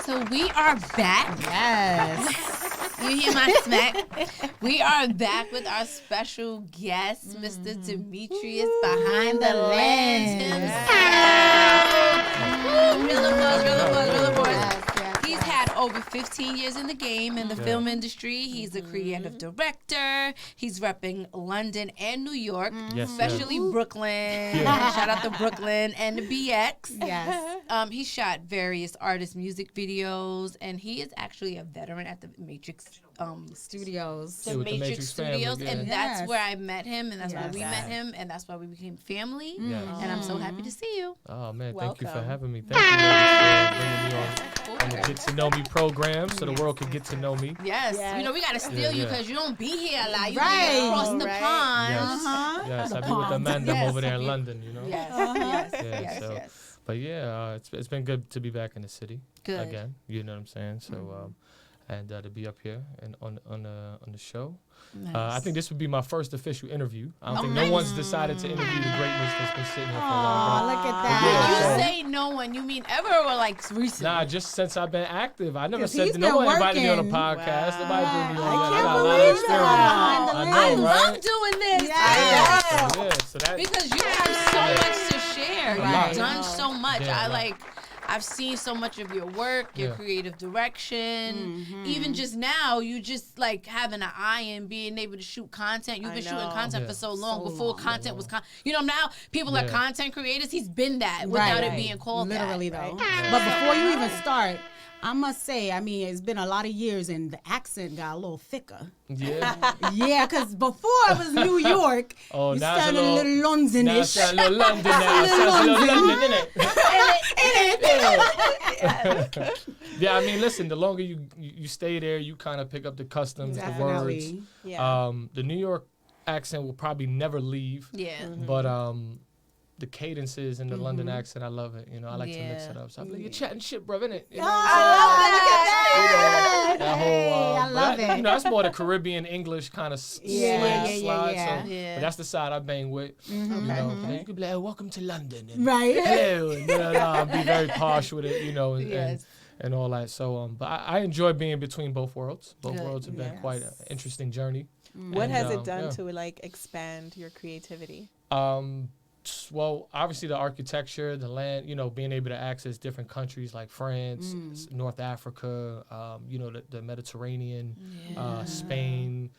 So we are back. Yes. You hear my smack? We are back with our special guest, Mr. Demetrius behind the lens himself. Real applause, real applause, real applause. He's had over 15 years in the game in the film industry. He's a creative director. He's repping London and New York, especially Brooklyn. Shout out to Brooklyn and the BX. Yes. He shot various artist music videos, and he is actually a veteran at the Matrix Studios. The Matrix Studios, family, and that's where I met him, and that's where we Yes. met him, and that's why we became family. Yes. And I'm so happy to see you. Oh man, thank you for Welcome. having me. Thank you ladies, for bringing me on the Get to Know Me program, so the world could get to know me. Yes, Yes. you know we gotta steal you Yeah. because you don't be here a lot. You Right. be across the Right. pond. Yes, yes, I be with Amanda Yes. over there in London, you know. Yes, Yeah, yes, so- yes. But yeah, it's been good to be back in the city Good. again. You know what I'm saying? So and to be up here and on the show. I think this would be my first official interview. I don't think no one's decided to interview the greatness that's been sitting here for a Oh, while. look at Yeah, that. When so- you say no one, you mean ever or like recently? Nah, just since I've been active. I never 'Cause said he's that no been one invited me on a working. podcast. Nobody bring me on I that. can't got a lot of believe experience. that. I I know, love right? doing this. Yes. Yeah, so that Because you have so much to share. Right. You've done so much. Yeah, I've seen so much of your work, your Yeah. creative direction. Even just now, you just like having an eye and being able to shoot content. You've I been shooting know. content Yeah. for so long. So Before long. content was now people are Yeah. content creators. He's been that without it Right. being called Literally, that. though. But before you even start, I must say, I mean, it's been a lot of years and the accent got a little thicker. yeah. Yeah, because before it was New York, Oh, you now it's sound a little Now it's Londonish. a little London now. It sounds a little London, innit? Yeah, I mean, listen. The longer you stay there, you kind of pick up the customs, the words. Definitely. Yeah. The New York accent will probably never leave, Yeah. but the cadences and the London accent, I love it. You know, I like to mix Yeah. it up. So I'm like, you're chatting shit, bro, innit? You know Oh, what I love I'm saying? That whole, I love but it. You know, that's more the Caribbean English kind of Yeah. slide. Yeah. So, Yeah. but that's the side I bang with. You know, and then you could be like, oh, welcome to London. And, Right. Hello. And, I'll be very posh with it, you know, and, Yes. and all that. So, but I enjoy being between both worlds. Both Good. worlds have been quite an interesting journey. What And, has it done yeah. to like expand your creativity? Well, obviously the architecture, the land, you know, being able to access different countries like France, North Africa, you know, the Mediterranean, Spain,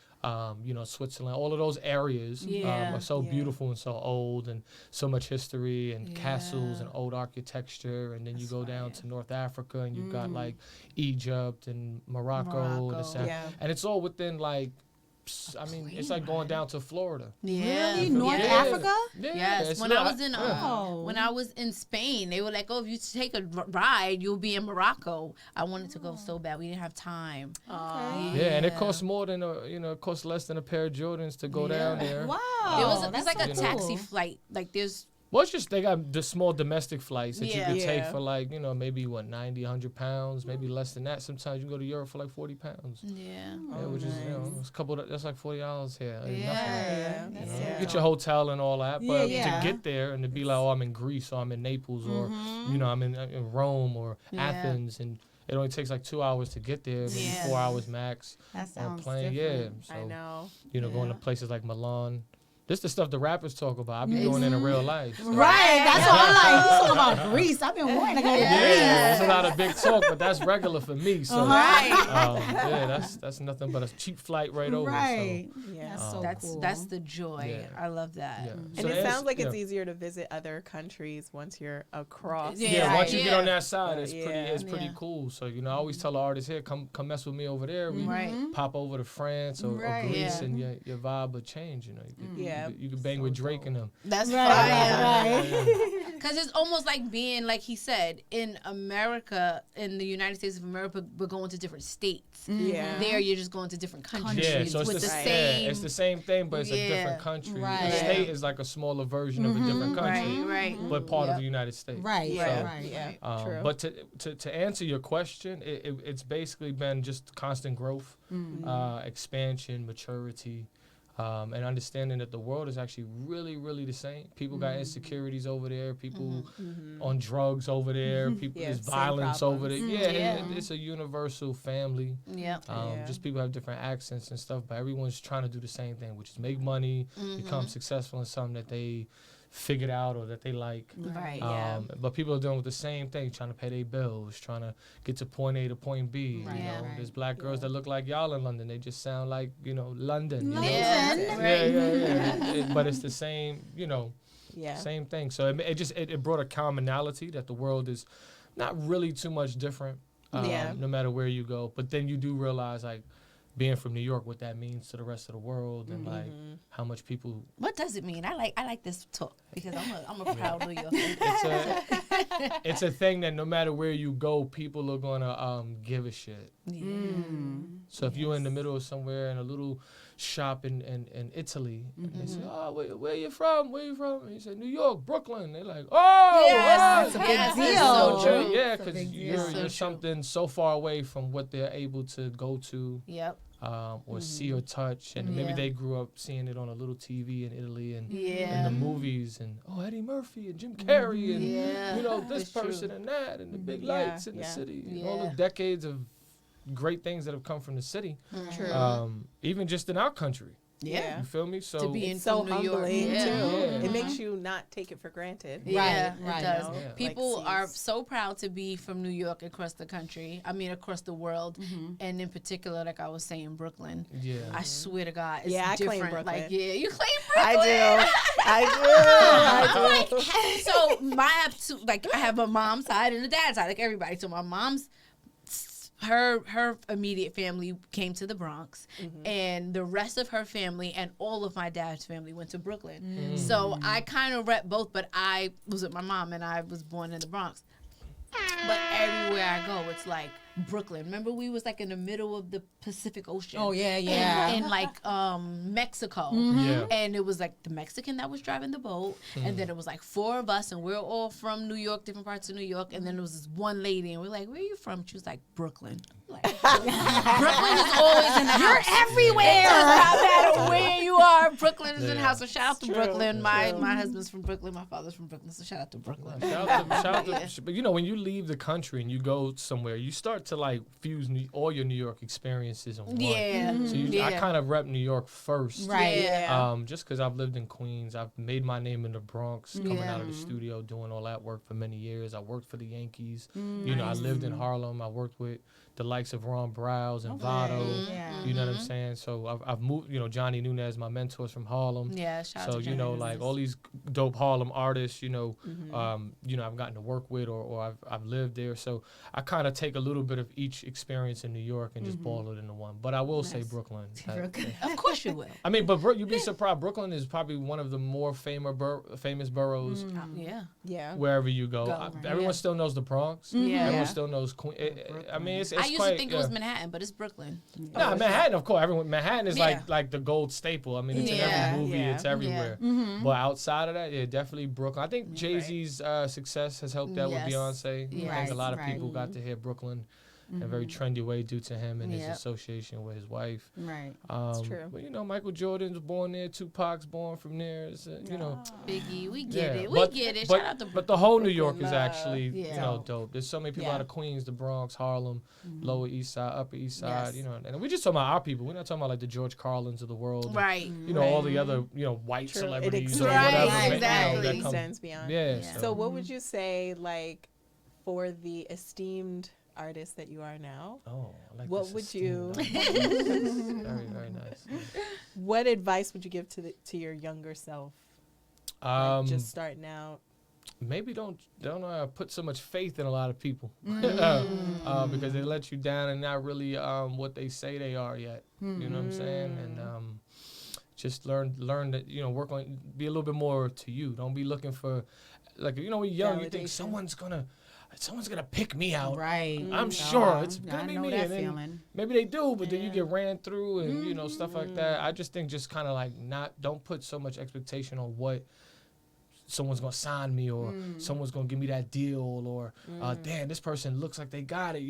you know, Switzerland, all of those areas Yeah. are so Yeah. beautiful and so old and so much history and castles Yeah. and old architecture. And then you go down to North Africa and you've got like Egypt and Morocco. And, Yeah. and it's all within like, I mean, it's like going down to Florida. Yeah. Really? North Yeah. Africa? Yeah, Yes, it's when not- I was in Oh. when I was in Spain, they were like, "Oh, if you take a ride, you'll be in Morocco." I wanted to go so bad, we didn't have time. Yeah, and it costs more than it costs less than a pair of Jordans to go down there. Wow. There's like a so taxi cool. flight. Like there's Well, it's just they got the small domestic flights that Yeah. you could take Yeah. for like, you know, maybe 90, 100 pounds, maybe less than that. Sometimes you can go to Europe for like 40 pounds. yeah. Yeah, which is, you know, it's that's like $40 here. Like Yeah. nothing. Yeah. You know, Yeah. get your hotel and all that, but Yeah. to get there and to be like, oh, I'm in Greece or I'm in Naples or, you know, I'm in Rome or Yeah. Athens, and it only takes like 2 hours to get there, maybe Yeah. 4 hours max That on a sounds plane. different. Yeah, so I know. you know, going to Yeah. places like Milan. This the stuff the rappers talk about. I be doing it in real life. So. Right. That's what I'm like. You talking about Greece. I've been wanting to go to Yeah, Greece. it's a lot of big talk, but that's regular for me. So, yeah, that's nothing but a cheap flight right over. Right. Yeah. That's so That's cool. that's the joy. Yeah. I love that. Yeah. And So it sounds like it's yeah. easier to visit other countries once you're across. Yeah, Yeah, right. once you get Yeah. on that side, it's Yeah. pretty Yeah. cool. So you know, I always tell the artists here, come mess with me over there. We Right. pop over to France or Right. Greece, Yeah. and your vibe will change. You know, Yeah. you could bang with Drake and them. That's Right, fire. right. Because it's almost like being, like he said, in America, in the United States of America, we're going to different states. Yeah. There, you're just going to different countries Yeah, so it's with the yeah, same. it's the same thing, but it's a Yeah. different country. Right. The state is like a smaller version of a different country, Right. but part of Yep. the United States. Right. Yeah. Right. Yeah. Right. True. But to answer your question, it's basically been just constant growth, expansion, maturity, And understanding that the world is actually really, really the same. People got insecurities over there. People on drugs over there. People there's violence over there. It's a universal family. Just people have different accents and stuff, but everyone's trying to do the same thing, which is make money, become successful in something that they figured out or that they like. But people are doing with the same thing, trying to pay their bills, trying to get to point A to point B. There's black girls that look like y'all in London. They just sound like, London. But it's the same, same thing. So it brought a commonality that the world is not really too much different, no matter where you go. But then you do realize, like, being from New York, what that means to the rest of the world, and like how much people. What does it mean? I like this talk because I'm a proud New Yorker. It's a thing that no matter where you go, people are gonna give a shit. So if you're in the middle of somewhere in a little shop in Italy, and they say, "Oh, where you from? Where you from?" And you say, "New York, Brooklyn." They're like, "Oh, it's a big deal." So true. Yeah, because you're something so far away from what they're able to go to. Or see or touch, and maybe they grew up seeing it on a little TV in Italy and in the movies, and Eddie Murphy and Jim Carrey and this person and that and the big lights in the city, and all the decades of great things that have come from the city, even just in our country. You feel me? So to be in so New York, humbling too. It makes you not take it for granted. It does. People are so proud to be from New York across the country. I mean, across the world, and in particular, like I was saying, Brooklyn. I swear to God, it's different. I claim Brooklyn. Like, you claim Brooklyn. I do. So I have my mom's side and the dad's side, like everybody. So my mom's. Her immediate family came to the Bronx, and the rest of her family and all of my dad's family went to Brooklyn. So I kind of rep both, but I was with my mom, and I was born in the Bronx. But everywhere I go, it's like Brooklyn. Remember, we was like in the middle of the Pacific Ocean. Oh yeah. In like Mexico, and it was like the Mexican that was driving the boat, and then it was like 4 of us, and we're all from New York, different parts of New York, and then there was this one lady, and we're like, "Where are you from?" She was like, "Brooklyn." Like, Brooklyn is always in the house. You're everywhere. It does not matter where you are. Brooklyn is in the house. So shout out to Brooklyn. My husband's from Brooklyn. My father's from Brooklyn. So shout out to Brooklyn. Shout out to, but when you leave the country and you go somewhere, you start to like fuse all your New York experiences in one. So I kind of rep New York first. Just because I've lived in Queens. I've made my name in the Bronx, coming out of the studio, doing all that work for many years. I worked for the Yankees. I lived in Harlem. I worked with the likes of Ron Browse and Votto. You know what I'm saying? So I've moved, Johnny Nunez, my mentor's from Harlem. Shout out to Johnny like all these dope Harlem artists, I've gotten to work with or I've lived there. So I kind of take a little bit of each experience in New York and just boil it into one. But I will say Brooklyn. Of course you will. I mean, but you'd be surprised. Brooklyn is probably one of the more famous boroughs. Wherever you go. Everyone still knows the Bronx. Everyone still knows Queens. I mean, it's I used to think it was Manhattan, but it's Brooklyn. No, Manhattan, of course. Manhattan is like the gold staple. I mean, it's in every movie. It's everywhere. But outside of that, definitely Brooklyn. I think Jay-Z's success has helped that with Beyonce. I think a lot of people got to hear Brooklyn in a very trendy way due to him and his association with his wife. That's true. But, Michael Jordan's born there. Tupac's born from there. It's, Biggie, we get it. We get it. Shout out to Brooklyn. But the whole New York is actually, dope. There's so many people out of Queens, the Bronx, Harlem, Lower East Side, Upper East Side, and we're just talking about our people. We're not talking about like the George Carlins of the world. Right. All the other, white celebrities or whatever. Exactly. It extends beyond. So what would you say, like, for the esteemed artist that you are now, what would you very, very nice. What advice would you give to your younger self, just starting out? Maybe don't put so much faith in a lot of people because they let you down and not really what they say they are yet. You know what I'm saying? And just learn that work on, be a little bit more to you. Don't be looking for, like, when you're young, you think someone's gonna pick me out. Right. I'm sure it's gonna be me. That and feeling. Maybe they do, but then you get ran through and stuff like that. I just think just kind of like don't put so much expectation on what someone's gonna sign me or someone's gonna give me that deal or damn, this person looks like they got it.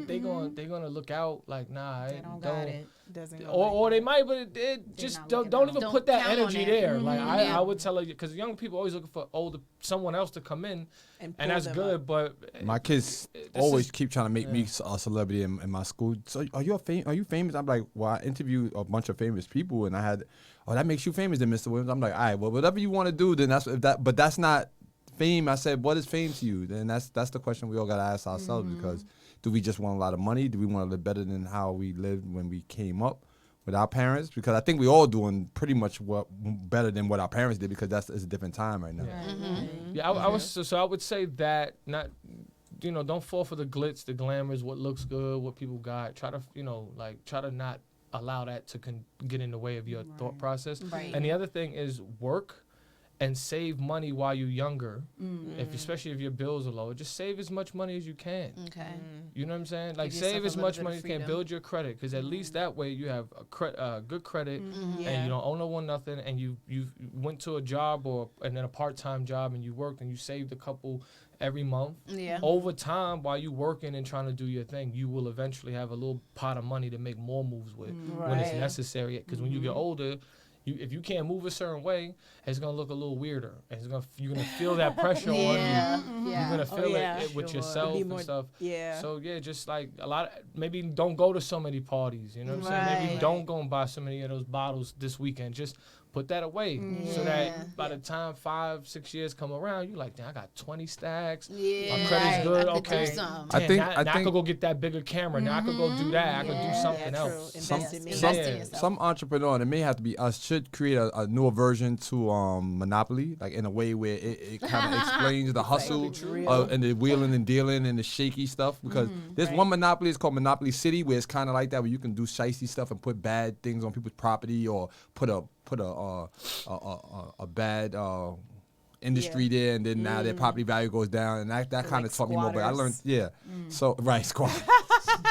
They gonna look out like, nah, they don't got it. doesn't go or they might, but it just don't even put that energy there. Mm-hmm. Like I would tell her, because young people always looking for someone else to come in, and that's good. Up. But my kids always keep trying to make me a celebrity in my school. So are you famous? I'm like, well, I interviewed a bunch of famous people, and I had, that makes you famous, then, Mr. Williams. I'm like, all right, well, whatever you want to do, then but that's not fame. I said, what is fame to you? Then that's the question we all gotta ask ourselves, because do we just want a lot of money? Do we want to live better than how we lived when we came up with our parents? Because I think we all doing pretty much better than what our parents did, because it's a different time right now. Yeah, I would say that not, don't fall for the glitz, the glamours, what looks good, what people got. Try to, try to not allow that to get in the way of your thought process. Right. And the other thing is work and save money while you're younger. Especially if your bills are low, just save as much money as you can. Okay. You know what I'm saying? Like, save as much money as you can. Build your credit, because at least that way you have a good credit, and you don't owe no one nothing, and you went to a job and then a part-time job, and you worked and you saved a couple every month. Yeah. Over time, while you working and trying to do your thing, you will eventually have a little pot of money to make more moves with when it's necessary. Because when you get older, if you can't move a certain way, it's gonna look a little weirder. And you're gonna feel that pressure on you. You're gonna feel it with yourself and stuff. Yeah. So just like maybe don't go to so many parties. You know what I'm saying? Maybe don't go and buy so many of those bottles this weekend. Just put that away, so that by the time 5-6 years come around, you're like, damn, I got 20 stacks. My credit's good. Okay. I think I could go get that bigger camera. Now I could go do that. I could do something else. Some entrepreneur, and it may have to be us, should create a newer version to Monopoly, like in a way where it kind of explains the hustle and the wheeling and dealing and the shaky stuff. Because there's one Monopoly, it's called Monopoly City, where it's kind of like that, where you can do shicey stuff and put bad things on people's property, or put a bad industry there, and then now their property value goes down, and that kind of taught me more. But I learned, squat.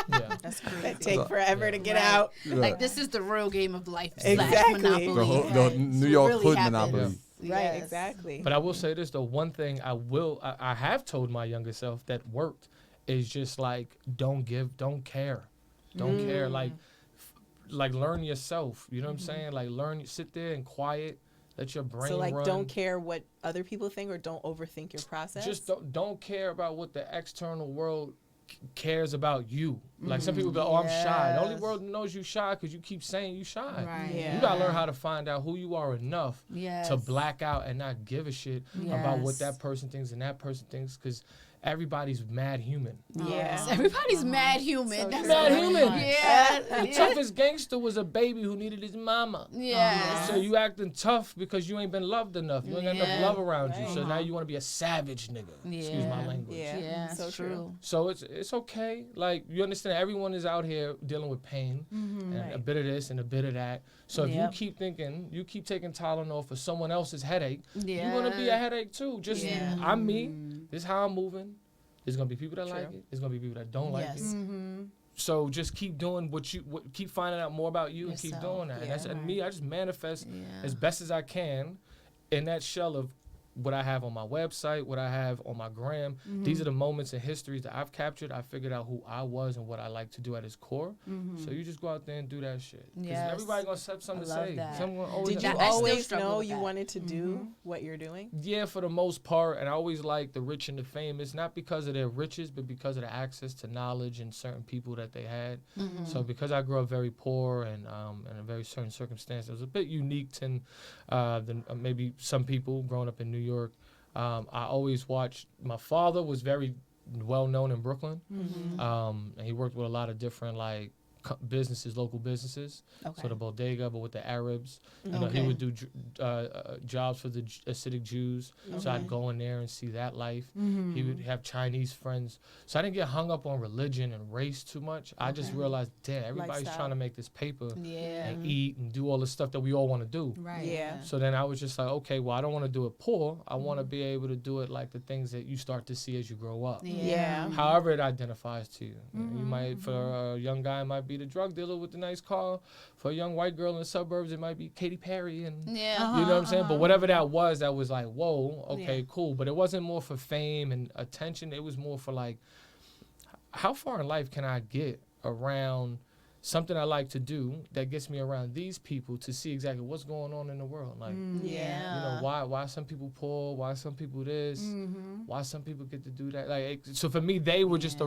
That's crazy. That take forever to get out. Like, this is the real game of life. Exactly. Monopoly. The New York hood Monopoly. Right, exactly. But I will say this, the one thing I have told my younger self that worked is just like, don't care. Don't care. Like learn yourself. You know what I'm saying? Like sit there and quiet. Let your brain run. So don't care what other people think, or don't overthink your process? Just don't care about what the external world cares about you. Like, some people go, I'm shy. The only world knows you shy because you keep saying you shy. Right. Yeah. You gotta learn how to find out who you are enough to black out and not give a shit about what that person thinks and that person thinks, because everybody's mad human. Yes, everybody's mad human. So that's mad human. Yeah. The toughest gangster was a baby who needed his mama. Yeah. So you acting tough because you ain't been loved enough. You ain't got enough love around you. So now you want to be a savage nigga. Excuse my language. Yeah. So true. So it's okay. Like, you understand, everyone is out here dealing with pain and a bit of this and a bit of that. So if you keep thinking, you keep taking Tylenol for someone else's headache, you're gonna be a headache too. Just I'm me. This is how I'm moving. There's gonna be people that like it. There's gonna be people that don't like it. So just keep doing keep finding out more about you and keep doing that. And me, I just manifest as best as I can in that shell of what I have on my website, what I have on my gram. These are the moments and histories that I've captured. I figured out who I was and what I like to do at its core. So you just go out there and do that shit. Because everybody gonna have something to say. Did you always know you wanted to do what you're doing? Yeah, for the most part. And I always like the rich and the famous, not because of their riches, but because of the access to knowledge and certain people that they had. So because I grew up very poor and in a very certain circumstance, it was a bit unique than maybe some people growing up in New York. I always watched. My father was very well known in Brooklyn. And he worked with a lot of different businesses, local businesses. So the bodega, but with the Arabs. You know, he would do jobs for the Hasidic Jews. So I'd go in there and see that life. He would have Chinese friends. So I didn't get hung up on religion and race too much. I just realized, damn, everybody's trying to make this paper and eat and do all the stuff that we all want to do. Right. Yeah. So then I was just like, okay, well, I don't want to do it poor. I want to be able to do it like the things that you start to see as you grow up. Yeah. However it identifies to you. You might, for a young guy, it might be the drug dealer with the nice car. For a young white girl in the suburbs, it might be Katy Perry, and you know what I'm saying. But whatever that was like, whoa, okay, cool. But it wasn't more for fame and attention. It was more for like, how far in life can I get around something I like to do that gets me around these people to see exactly what's going on in the world. Like, you know, why some people poor, why some people this, why some people get to do that. Like, so for me, they were just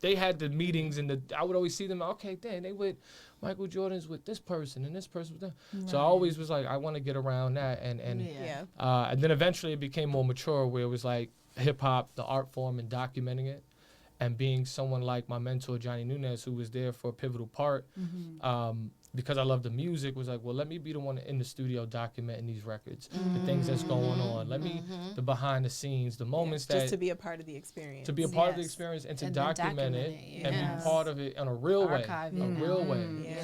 they had the meetings and I would always see them. Okay, dang, they with Michael Jordan's with this person and this person with that. Right. So I always was like, I want to get around that, and then eventually it became more mature, where it was like hip hop, the art form, and documenting it. And being someone like my mentor, Johnny Nunez, who was there for a pivotal part, because I love the music, was like, well, let me be the one in the studio documenting these records, the things that's going on. Let me, the behind the scenes, the moments that... Just to be a part of the experience. To be a part of the experience and to document it and be part of it in a real way.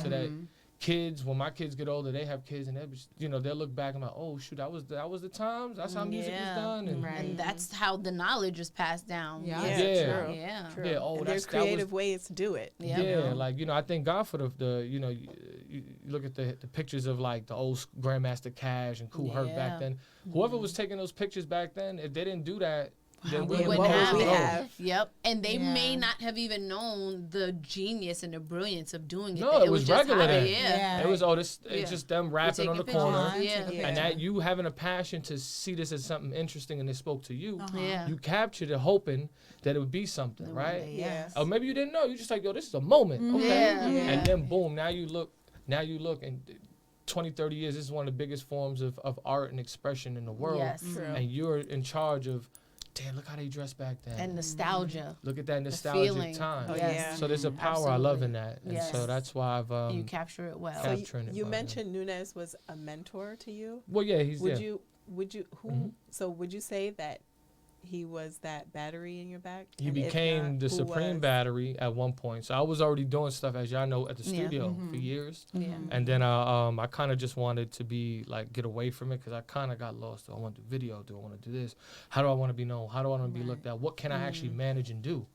So that kids, when my kids get older, they have kids, and they, you know, they'll look back and like, oh shoot, that was the times. That's how music was done, and that's how the knowledge is passed down. True. Oh, and there's creative ways to do it. Like, you know, I thank God for the you know, you look at the pictures of like the old Grandmaster Cash and Kool Herc back then. Whoever was taking those pictures back then, if they didn't do that, then we wouldn't have. Yep. And they may not have even known the genius and the brilliance of doing it. No, it was just regular then. It was, it's just them rapping on the corner. And that you having a passion to see this as something interesting and it spoke to you. You captured it hoping that it would be something, right? Or maybe you didn't know. You just like, yo, this is a moment. Okay. And then boom, now you look and 20, 30 years, this is one of the biggest forms of art and expression in the world. And you're in charge of, damn, look how they dressed back then. And nostalgia. Look at that nostalgic time. So there's a power I love in that. And so that's why I've... you capture it well. So you mentioned Nunez was a mentor to you? Well, yeah, he's Would you say that he was that battery in your back? He became the supreme battery at one point. So I was already doing stuff, as y'all know, at the studio for years. And then I kind of just wanted to be like, get away from it, because I kind of got lost. Do I want to do video? Do I want to do this? How do I want to be known? How do I want to be looked at? What can I actually manage and do?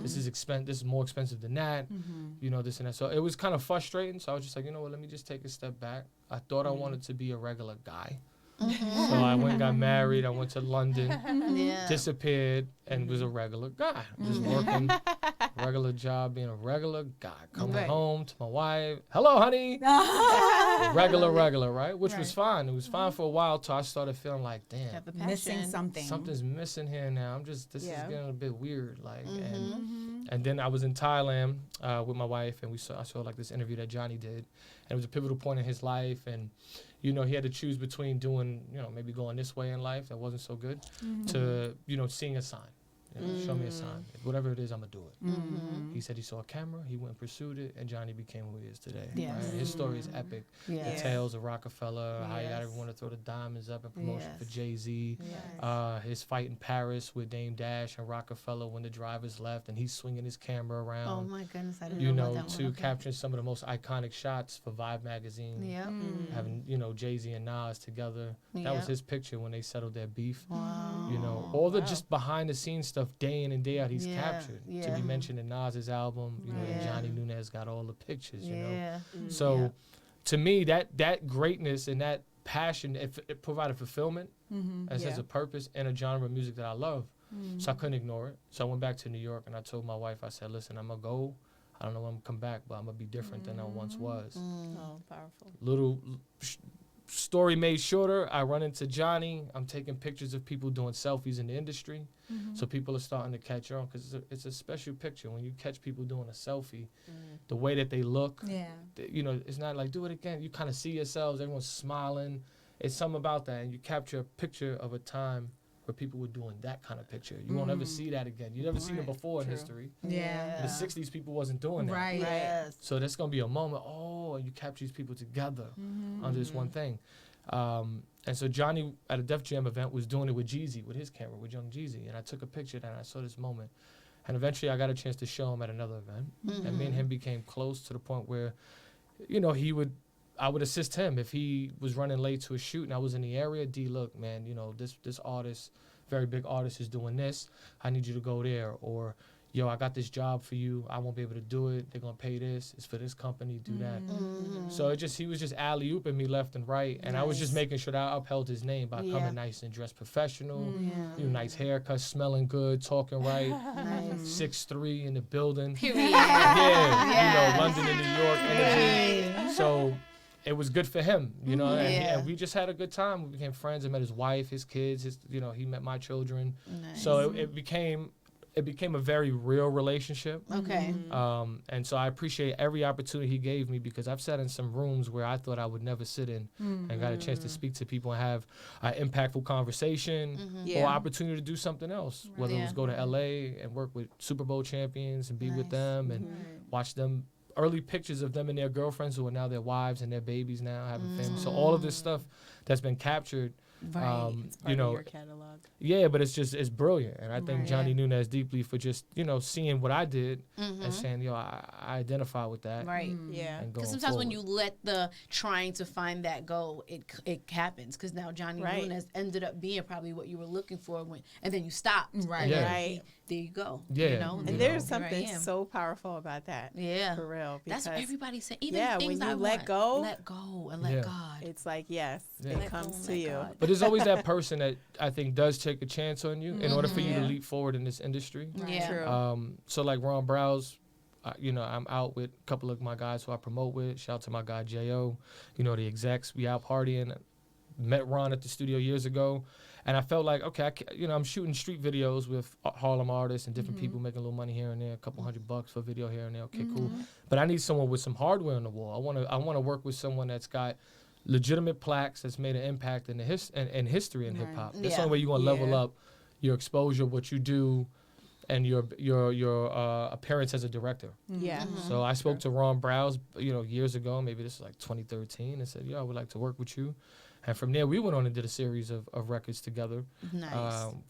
This is more expensive than that. You know, this and that. So it was kind of frustrating. So I was just like, you know what, let me just take a step back. I thought I wanted to be a regular guy. So I went and got married. I went to London, disappeared, and was a regular guy. Just working, regular job, being a regular guy. Coming home to my wife. Hello, honey. regular, right? Which was fine. It was fine for a while till I started feeling like, damn, missing something. Something's missing here now. This is getting a bit weird. Like, and then I was in Thailand with my wife, and I saw like this interview that Johnny did, and it was a pivotal point in his life, and you know, he had to choose between doing, you know, maybe going this way in life that wasn't so good to, you know, seeing a sign. You know, show me a sign. Whatever it is, I'm going to do it. He said he saw a camera, he went and pursued it, and Johnny became who he is today. Right? His story is epic. The tales of Rockefeller, how he got everyone to throw the diamonds up in promotion for Jay-Z. His fight in Paris with Dame Dash and Rockefeller when the drivers left, and he's swinging his camera around. Oh, my goodness. I didn't know about that one. Capturing some of the most iconic shots for Vibe magazine. Having, you know, Jay-Z and Nas together. That was his picture when they settled their beef. You know, all the just behind the scenes stuff day in and day out he's captured to be mentioned in Nas's album, you know, and Johnny Nunez got all the pictures, you know. So to me, that greatness and that passion, it provided fulfillment as a purpose and a genre of music that I love. So I couldn't ignore it. So I went back to New York and I told my wife, I said, listen, I'm gonna go. I don't know when I'm gonna come back, but I'm gonna be different than I once was. Oh, powerful. Little story made shorter, I run into Johnny. I'm taking pictures of people doing selfies in the industry. So people are starting to catch on, because it's a special picture when you catch people doing a selfie. The way that they look, you know, it's not like do it again. You kind of see yourselves, everyone's smiling. It's something about that, and you capture a picture of a time where people were doing that kind of picture. You won't ever see that again. You never seen it before in history. In the 60s, people wasn't doing that. So that's going to be a moment, and you capture these people together under this one thing. And so Johnny, at a Def Jam event, was doing it with Jeezy, with his camera, with Young Jeezy. And I took a picture of that, and I saw this moment. And eventually I got a chance to show him at another event. And me and him became close to the point where, you know, I would assist him if he was running late to a shoot and I was in the area. D, look, man, you know, this artist, very big artist, is doing this. I need you to go there. Or, yo, I got this job for you. I won't be able to do it. They're going to pay this. It's for this company. Do that. So he was just alley-ooping me left and right. And I was just making sure that I upheld his name by coming nice and dressed professional, nice haircut, smelling good, talking right, 6'3" in the building. Period. London and New York energy. So it was good for him, and we just had a good time. We became friends. I met his wife, his kids, he met my children. Nice. So it became a very real relationship. Okay. And so I appreciate every opportunity he gave me, because I've sat in some rooms where I thought I would never sit in and got a chance to speak to people and have an impactful conversation or opportunity to do something else, whether it was go to LA and work with Super Bowl champions and be with them and watch them. Early pictures of them and their girlfriends who are now their wives and their babies now, having families. So all of this stuff that's been captured, it's part of your catalog. Yeah, but it's brilliant. And I thank Johnny Nunez deeply for just, seeing what I did and saying, yo, I identify with that. Right. Yeah. Because sometimes when you let the trying to find that go, it happens. Because now Johnny Nunez ended up being probably what you were looking for, and then you stopped. Right. Right. There you go. Yeah. And there's something so powerful about that. Yeah. For real. That's what everybody said. Even things when you let go and let God. It's like, yes, it comes to you. God. But there's always that person that I think does take a chance on you in order for you to leap forward in this industry. Yeah. True. So like Ron Browse, I'm out with a couple of my guys who I promote with. Shout out to my guy J.O., the execs. We out partying. Met Ron at the studio years ago. And I felt like, okay, I'm shooting street videos with Harlem artists and different people making a little money here and there, a couple $100 for video here and there. Okay, cool. But I need someone with some hardware on the wall. I want to work with someone that's got legitimate plaques, that's made an impact in history in hip hop. That's the only way you're gonna level up your exposure, what you do, and your appearance as a director. Yeah. So I spoke to Ron Browse, years ago, maybe this was like 2013, and said, I would like to work with you. And from there, we went on and did a series of records together,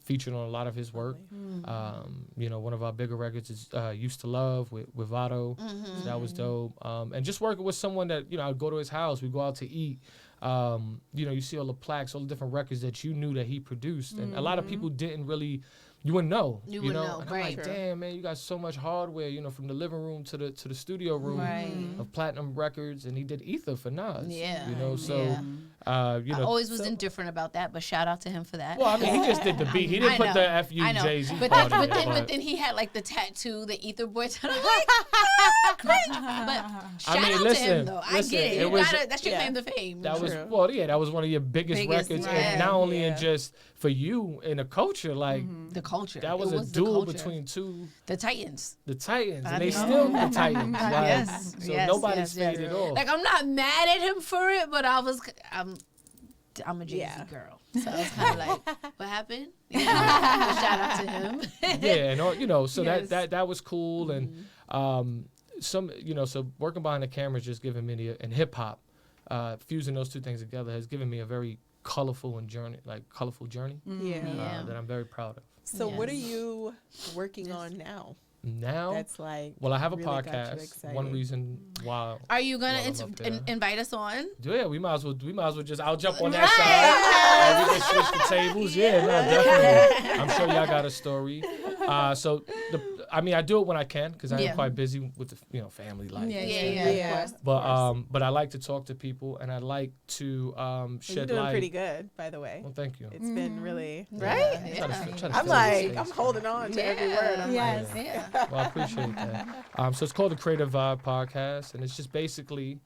featured on a lot of his work. One of our bigger records is Used to Love with Vado. So that was dope. And just working with someone that, I'd go to his house, we'd go out to eat. You see all the plaques, all the different records that you knew that he produced. And a lot of people didn't really... You wouldn't know. You wouldn't know. And I'm like, damn, man, you got so much hardware, from the living room to the studio room of platinum records, and he did Ether for Nas. Yeah. I always was indifferent about that, but shout out to him for that. Well, I mean, he just did the beat. He didn't put the F.U. Jay-Z part in it. But then he had like the tattoo, the Ether Boy tattoo. I'm like, cringe. But shout out to him though. I get it. That's your claim to fame. That was that was one of your biggest records, and not only in just for you in the culture, like the culture. That was a duel between the Titans, and they still the Titans. Like, so nobody's faded off. Like I'm not mad at him for it, but I'm a Jay-Z girl, so I was kind of like, what happened? Shout out to him. And so that was cool, and so working behind the camera is just giving me and hip hop, fusing those two things together has given me a very colorful journey that I'm very proud of. So what are you working on now? Now, that's like. Well, I have a podcast. One reason why. Are you gonna invite us on? Yeah, we might as well just. I'll jump on that side. We can switch the tables. Yeah, definitely. I'm sure y'all got a story. I do it when I can because I am quite busy with the family life. Yeah. But I like to talk to people and I like to shed You're doing light. Pretty good, by the way. Well, thank you. It's been really right. I'm holding on to every word. Well, I appreciate that. So it's called the Creative Vibe Podcast, and it's just basically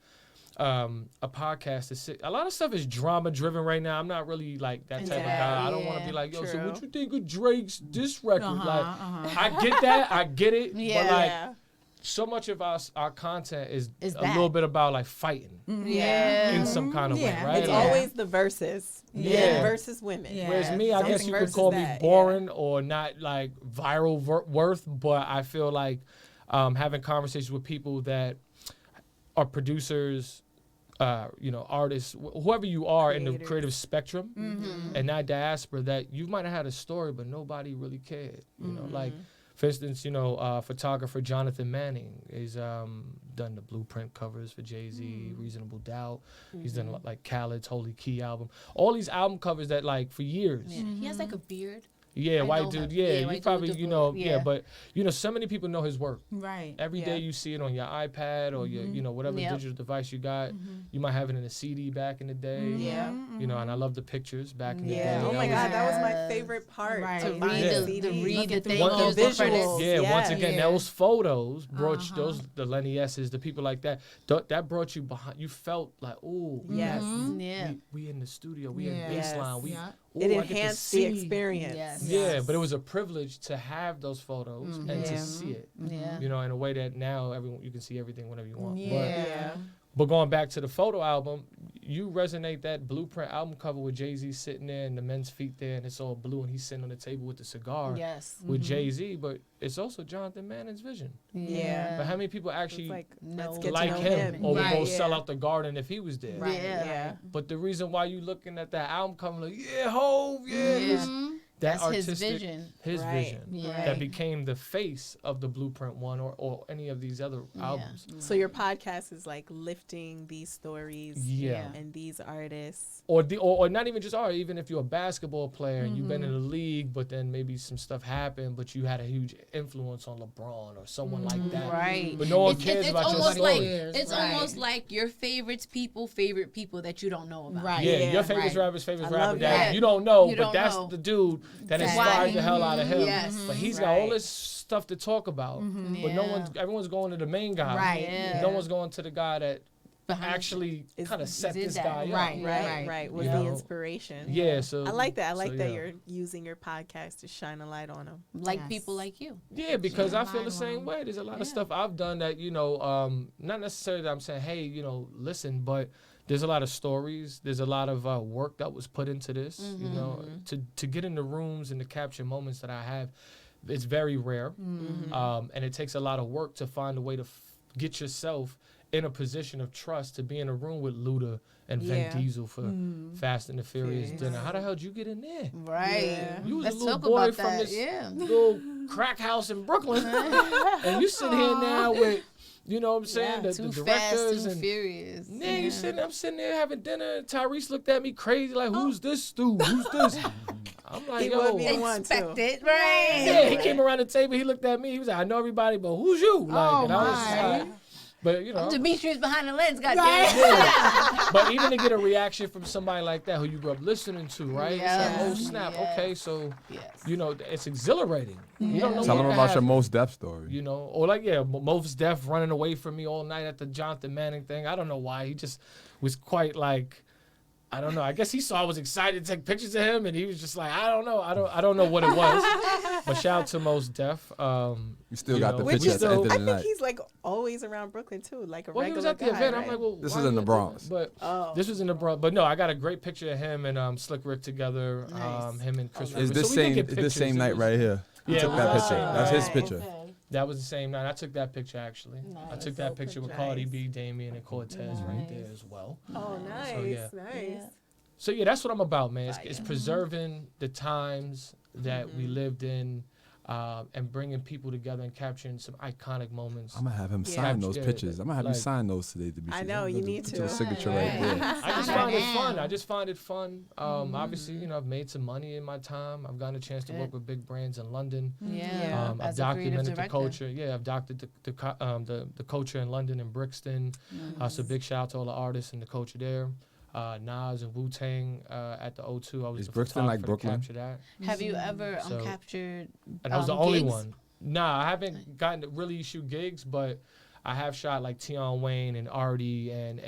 a podcast. A lot of stuff is drama driven right now. I'm not really like that type of guy. I don't want to be like, yo, so what you think of Drake's diss record? I get that. I get it. But like, so much of our content is a little bit about like fighting. In some kind of way, right? It's always the verses. Versus women. Whereas me, I guess you could call me boring or not like viral worth, but I feel like having conversations with people that are producers, artists, whoever you are in the creative spectrum and that diaspora, that you might have had a story, but nobody really cared. Like, for instance, photographer Jonathan Manning has done the Blueprint covers for Jay-Z, Reasonable Doubt. He's done like Khaled's Holy Key album. All these album covers that like for years. Yeah. He has like a beard. Yeah, white dude. Yeah, you probably, but so many people know his work. Right. Every day you see it on your iPad or your, whatever digital device you got. You might have it in a CD back in the day. Yeah. And I love the pictures back in the day. Oh my God, that was my favorite part. Right. To read the thing, the visuals. Once again, those photos brought you, the Lenny S's, the people like that. That brought you behind. You felt like, oh, yes, we in the studio, we in baseline, it enhanced the experience. But it was a privilege to have those photos and to see it. In a way that now you can see everything whenever you want. But going back to the photo album, you resonate that Blueprint album cover with Jay-Z sitting there and the men's feet there, and it's all blue, and he's sitting on the table with the cigar with Jay-Z. But it's also Jonathan Manning's vision. Yeah. But how many people actually like him or would go sell out the Garden if he was there? Right. Yeah. But the reason why you looking at that album cover like, Hov, that that's artistic, his vision. That became the face of the Blueprint one or any of these other albums. So your podcast is like lifting these stories and these artists. Or not even just art, even if you're a basketball player and you've been in the league, but then maybe some stuff happened, but you had a huge influence on LeBron or someone like that. Right. But no one cares about your story. It's almost like your favorite people that you don't know about. Right. Yeah, your favorite rapper's favorite rapper that you don't know, but that's the dude that inspired the hell out of him. Yes. But he's got all this stuff to talk about. But everyone's going to the main guy. Right. Yeah. No one's going to the guy that actually kind of set this guy up. Right. With the inspiration. Yeah, so I like that. I like that you're using your podcast to shine a light on them. Like people like you. Yeah, because I feel the same way. There's a lot of stuff I've done that, not necessarily that I'm saying, hey, listen, but there's a lot of stories. There's a lot of work that was put into this, to get in the rooms and to capture moments that I have. It's very rare. And it takes a lot of work to find a way to get yourself in a position of trust to be in a room with Luda and Vin Diesel for Fast and the Furious dinner. How the hell did you get in there? Right. Yeah. You was a little boy from this little crack house in Brooklyn. And you sit here now with, you know what I'm saying, the directors and Furious. I'm sitting there having dinner. Tyrese looked at me crazy like, who's this dude? Who's this? I'm like, yo. Expected, right? Yeah, he came around the table. He looked at me. He was like, I know everybody, but who's you? Like, and I was like, but Demetrius behind the lens, goddamn. But even to get a reaction from somebody like that who you grew up listening to, right? It's like, oh snap, okay, so it's exhilarating. You don't know. Tell them about your Mos Def story. Or like Mos Def running away from me all night at the Jonathan Manning thing. I don't know why. He just was quite like, I don't know. I guess he saw I was excited to take pictures of him, and he was just like, I don't know. I don't know what it was. But shout out to Mos Def. You still got the picture at the end of the night. I think he's like always around Brooklyn too, like a regular guy. He was at the event. Right? I'm like, well, this is in the Bronx. But this was in the Bronx. But no, I got a great picture of him and Slick Rick together. Nice. Him and Chris. Is this same night right here? Yeah, took that picture. That's his picture. Okay. That was the same night. I took that picture actually. Nice. I took that picture with Cardi B, Damien, and Cortez right there as well. Oh, nice, nice. So yeah, that's what I'm about, man. It's preserving the times that we lived in, and bringing people together and capturing some iconic moments. I'm gonna have him sign those pictures. I'm gonna have you sign those today. To be I know you need to. Your signature right there. I just find it fun. Obviously, I've made some money in my time. I've gotten a chance to work with big brands in London. I've documented the culture. Yeah, I've documented the culture in London and Brixton. So big shout out to all the artists and the culture there. Nas and Wu-Tang at the O2. I was Is the Brixton like photographer to Brooklyn? capture that. Have you ever captured And I was the only gigs? one. Nah, I haven't gotten to really shoot gigs, but I have shot like Tion Wayne and Artie and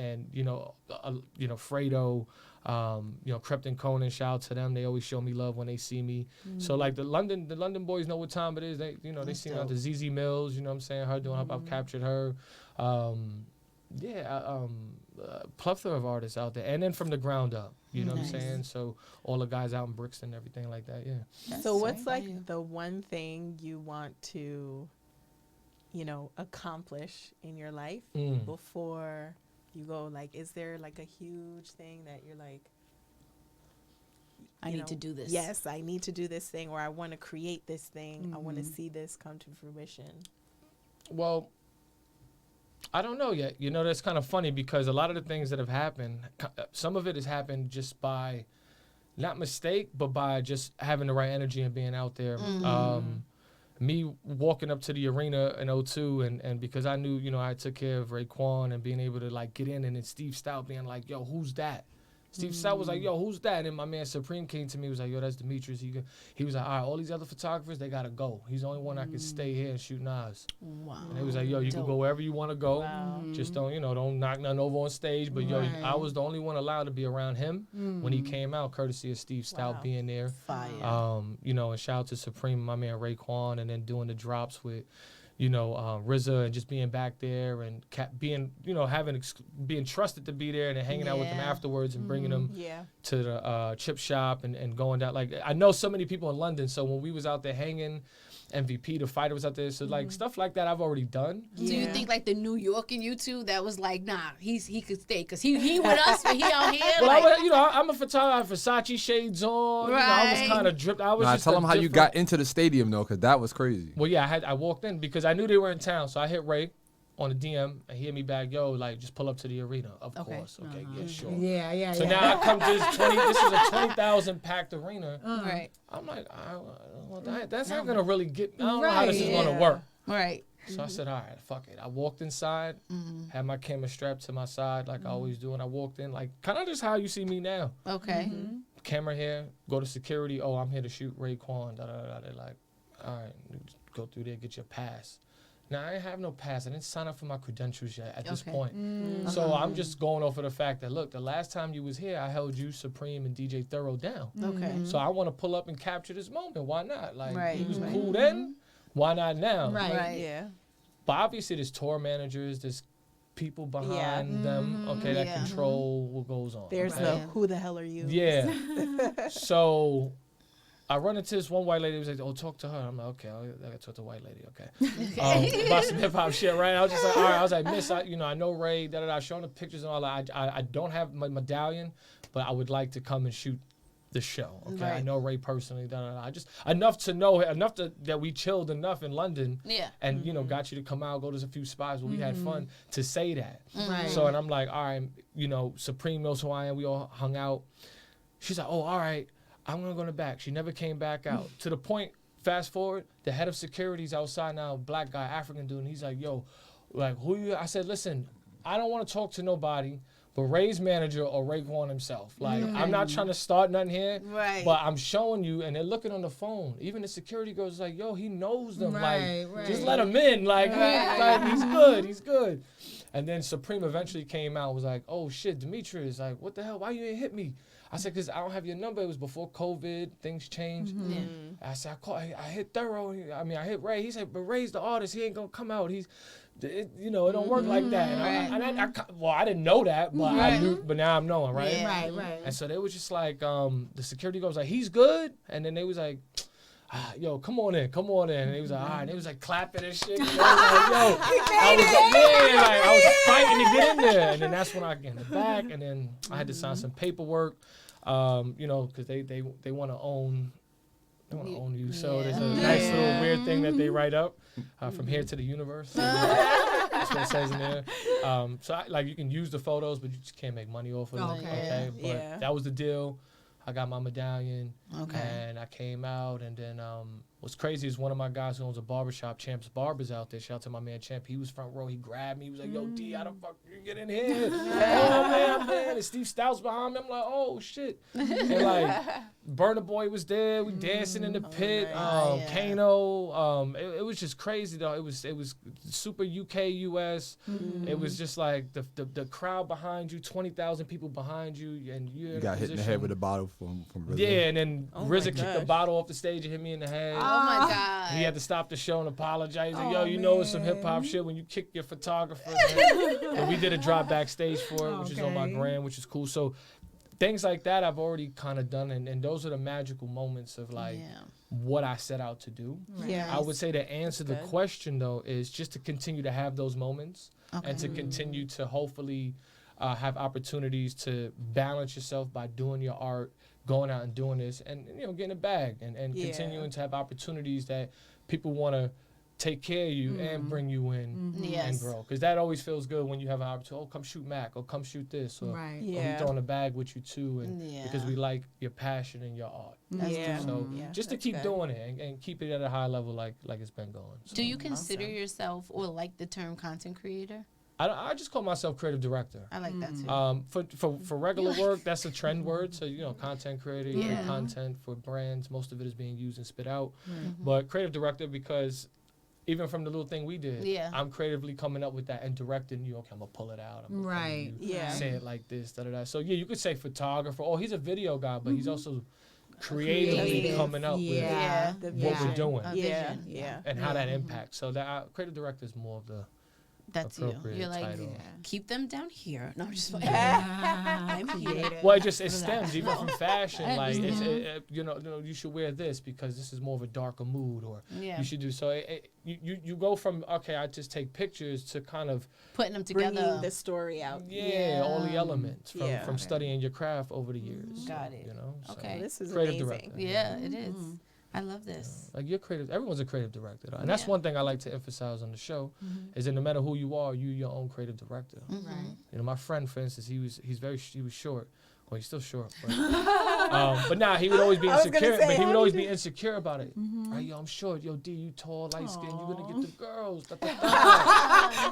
Fredo, Krypton Conan. Shout out to them. They always show me love when they see me. So like the London boys know what time it is. They they see me out to ZZ Mills. You know what I'm saying? Her doing. I've captured her. Plethora of artists out there, and then from the ground up. You know what I'm saying? So all the guys out in Brixton, everything like that. Yeah. So what's like the one thing you want to, accomplish in your life before you go? Like, is there like a huge thing that you're like, I need to do this. Yes, I need to do this thing, or I want to create this thing. I want to see this come to fruition. Well, I don't know yet. That's kind of funny because a lot of the things that have happened, some of it has happened just by not mistake, but by just having the right energy and being out there. Me walking up to the arena in 02 and because I knew, you know, I took care of Raekwon and being able to like get in, and then Steve Stout being like, yo, who's that? Steve Stout was like, yo, who's that? And then my man Supreme came to me, was like, yo, that's Demetrius. He was like, all right, all these other photographers, they gotta go. He's the only one that can stay here and shoot knives. Wow. And he was like, yo, you can go wherever you want to go. Wow. Just don't knock nothing over on stage. But yo, I was the only one allowed to be around him when he came out, courtesy of Steve Stout being there. Fire. You know, and shout out to Supreme, my man Raekwon, and then doing the drops with, you know, RZA, and just being back there and being, you know, being trusted to be there and then hanging out with them afterwards and bringing them to the chip shop and going down. Like, I know so many people in London, so when we was out there hanging, MVP, the fighter was out there, so like stuff like that I've already done. Do you think like the New York and you two that was like, nah, he could stay because he with us but he out here? Well, like, I'm a photographer, Versace shades on. You know, I was kind of dripped. Tell them how you got into the stadium though, because that was crazy. Well, yeah, I walked in because I knew they were in town, so I hit Ray on the DM and he hit me back, yo, like just pull up to the arena. Of course. Okay, yeah, sure. Yeah. So now I come to this is a 20,000 packed arena. Right. I'm like, that's not gonna really get. I don't know how this is gonna work. Right. So I said, all right, fuck it. I walked inside, had my camera strapped to my side like I always do, and I walked in like kind of just how you see me now. Okay. Camera here, go to security. Oh, I'm here to shoot Raekwon. They're like, all right, go through there, get your pass. Now, I didn't have no pass. I didn't sign up for my credentials yet at this point. So I'm just going off of the fact that, look, the last time you was here, I held you, Supreme, and DJ Thorough down. Okay. So I want to pull up and capture this moment. Why not? Like, he was cool then. Why not now? Right. Yeah. But obviously, there's tour managers, there's people behind them, that control what goes on. There's who the hell are you? Yeah. So I run into this one white lady who was like, oh, talk to her. I'm like, okay, I got to talk to the white lady, okay. About some hip-hop shit, right? I was just like, all right. I was like, miss, I know Ray, showing the pictures and all that. I don't have my medallion, but I would like to come and shoot the show, okay? Right. I know Ray personally, I just, enough that we chilled enough in London and, you know, got you to come out, go to a few spots where we had fun to say that. Right. So, and I'm like, all right, you know, Supreme knows who I am. We all hung out. She's like, oh, all right. I'm going to go in the back. She never came back out. To the point, fast forward, the head of security's outside now, black guy, African dude, and he's like, yo, like, who you? I said, listen, I don't want to talk to nobody but Ray's manager or Raekwon himself. Like, I'm not trying to start nothing here, but I'm showing you, and they're looking on the phone. Even the security girl's like, yo, he knows them. Just let him in. Like, he's good. And then Supreme eventually came out and was like, oh, shit, Demetrius, like, what the hell? Why you ain't hit me? I said, because I don't have your number. It was before COVID. Things changed. I said, I hit Thorough. I hit Ray. He said, but Ray's the artist. He ain't going to come out. It don't work like that. And I didn't know that, but I knew. But now I'm knowing, right? Yeah. Right. And so they was just like, the security guard was like, he's good. And then they was like, yo, come on in. And they was like, all right. And they was like clapping and shit. And I was like, yo, I was fighting to get in there. And then that's when I get in the back. And then I had to sign some paperwork, because they want to own. They want to own you. So there's a nice little weird thing that they write up, from here to the universe. That's what it says in there. So you can use the photos, but you just can't make money off of them. Okay. But that was the deal. I got my medallion, and I came out, and then what's crazy is one of my guys who owns a barbershop, Champ's Barbers, out there. Shout out to my man Champ. He was front row. He grabbed me. He was like, yo, D, how the fuck you get in here? Oh, man. And Steve Stout's behind me. I'm like, oh, shit. And, like, Burna Boy was there. We dancing in the pit. Kano. It was just crazy, though. It was super UK, US. It was just like the crowd behind you, 20,000 people behind you, and you got hit in the head with a bottle from RZA. Yeah, and then RZA kicked the bottle off the stage and hit me in the head. Oh my God. He had to stop the show and apologize. Like, yo, it's some hip hop shit when you kick your photographer. And we did a drop backstage for it, which is on my gram, which is cool. So things like that I've already kind of done, and those are the magical moments of what I set out to do. Yes. I would say to answer the question though is just to continue to have those moments and to continue to hopefully have opportunities to balance yourself by doing your art, going out and doing this, and getting a bag and continuing to have opportunities that people want to take care of you and bring you in and grow. Because that always feels good when you have an opportunity. Oh, come shoot Mac, or come shoot this, or we throwing a bag with you too, and because we like your passion and your art. So just to keep doing it and keep it at a high level like it's been going. So. Do you consider yourself or like the term content creator? I just call myself creative director. I like that too. For regular work, that's a trend word. So content creator, you do content for brands. Most of it is being used and spit out. But creative director, because even from the little thing we did, I'm creatively coming up with that and directing you. Okay, I'm gonna pull it out. I'm gonna say it like this, da da da. So you could say photographer. Oh, he's a video guy, but he's also creatively coming up with what we're doing. And how that impacts. So that creative director is more of the that's you. You're like, title. Keep them down here. No, I'm just like, I'm creative. Well, it stems even from fashion. Like, you should wear this because this is more of a darker mood, or you should do so. You go from I just take pictures to kind of putting them together, bringing the story out. All the elements from studying your craft over the years. Got it. So okay, this is creative amazing. Director. Yeah, it is. I love this. Like you're creative. Everyone's a creative director, though. And that's one thing I like to emphasize on the show, is that no matter who you are, you're your own creative director. Right. My friend, for instance, he was short. Well, he's still short, but now he would always be insecure. But he would always be insecure about it. Right, yo, I'm short. Yo, D, you tall, light skinned. You're gonna get the girls.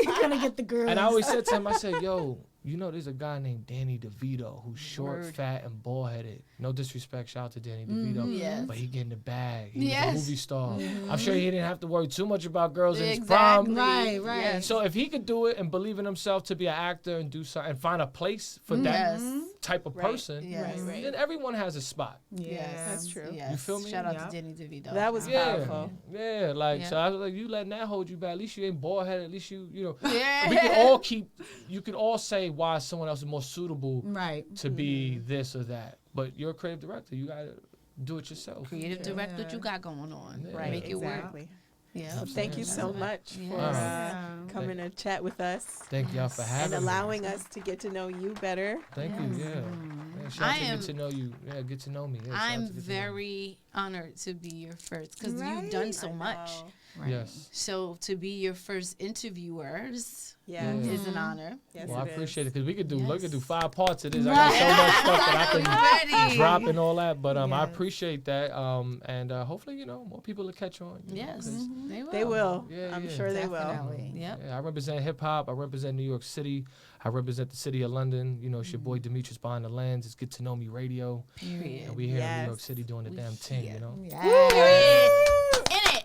You're gonna get the girls. And I always said to him, I said, yo, there's a guy named Danny DeVito who's short, fat, and bald headed. No disrespect, shout out to Danny DeVito. But he getting the bag. He's a movie star. I'm sure he didn't have to worry too much about girls in his prime. Right. Yes. So if he could do it and believe in himself to be an actor and do something and find a place for that type of person, then everyone has a spot. Yes, that's true. Yes. You feel me? Shout out to Danny DeVito. That was powerful. Yeah, so I was like, you letting that hold you back. At least you ain't bald headed. At least we can all you can all say why someone else is more suitable to be this or that. But you're a creative director. You gotta do it yourself. Creative direct what you got going on. Right. Make it work. Yeah. Well, thank you so much for coming to chat with us. Thank y'all for having me. And allowing us to get to know you better. Thank you. Yeah. Shout out to get to know you. Yeah, get to know me. Yeah, I'm very honored to be your first because you've done so much. Right. Yes. So to be your first interviewers is an honor. Yes, well, I appreciate it because we could do 5 parts of this. Right. I got so much stuff that I can drop and all that. But I appreciate that. And hopefully, more people will catch on. Yes, they will. Yeah, I'm sure they will. Yep. Yeah, I represent hip hop. I represent New York City. I represent the city of London. It's your boy Demetrius behind the lens. It's Gett2KnowMe Radio. Period. And we here in New York City doing the damn thing. Yes. In it.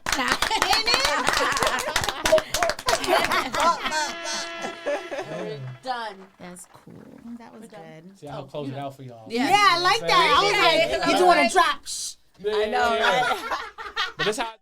We're done. That's cool. That was good. See, I'll close it out for y'all. Yeah, I like that. I was like, you're doing a drop. I know. But that's how.